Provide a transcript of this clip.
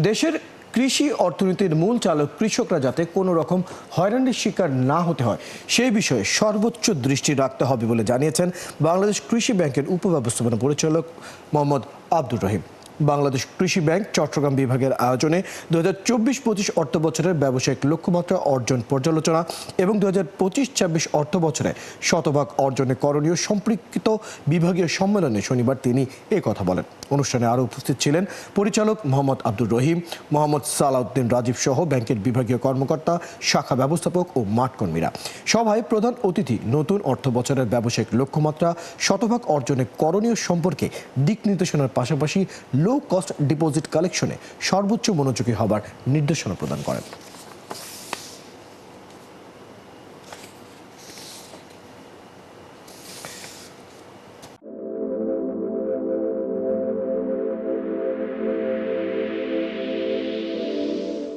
দেশের কৃষি অর্থনীতির মূল চালক কৃষকরা যাতে কোনো রকম হয়রানির শিকার না হতে হয় সেই বিষয়ে সর্বোচ্চ দৃষ্টি রাখতে হবে বলে জানিয়েছেন বাংলাদেশ কৃষি ব্যাংকের উপব্যবস্থাপনা পরিচালক মোহাম্মদ আব্দুর রহিম। বাংলাদেশ কৃষি ব্যাংক চট্টগ্রাম বিভাগের আয়োজনে 2024-25 অর্থ বছরের ব্যবসায়িক লক্ষ্যমাত্রা অর্জন পর্যালোচনা এবং 2025-26 অর্থ বছরে শতভাগ অর্জনে করণীয় সম্পৃক্ত বিভাগীয় সম্মেলনে শনিবার তিনি কথা বলেন। অনুষ্ঠানে আরও উপস্থিত ছিলেন পরিচালক মোহাম্মদ আব্দুর রহিম, মোহাম্মদ সালাউদ্দিন রাজীব সহ ব্যাংকের বিভাগীয় কর্মকর্তা, শাখা ব্যবস্থাপক ও মাঠকর্মীরা। সভায় প্রধান অতিথি নতুন অর্থ বছরের ব্যবসায়িক লক্ষ্যমাত্রা শতভাগ অর্জনে করণীয় সম্পর্কে দিক নির্দেশনার পাশাপাশি লো কস্ট ডিপোজিট কালেকশনে সর্বোচ্চ মনোযোগী হবার নির্দেশনা প্রদান করেন।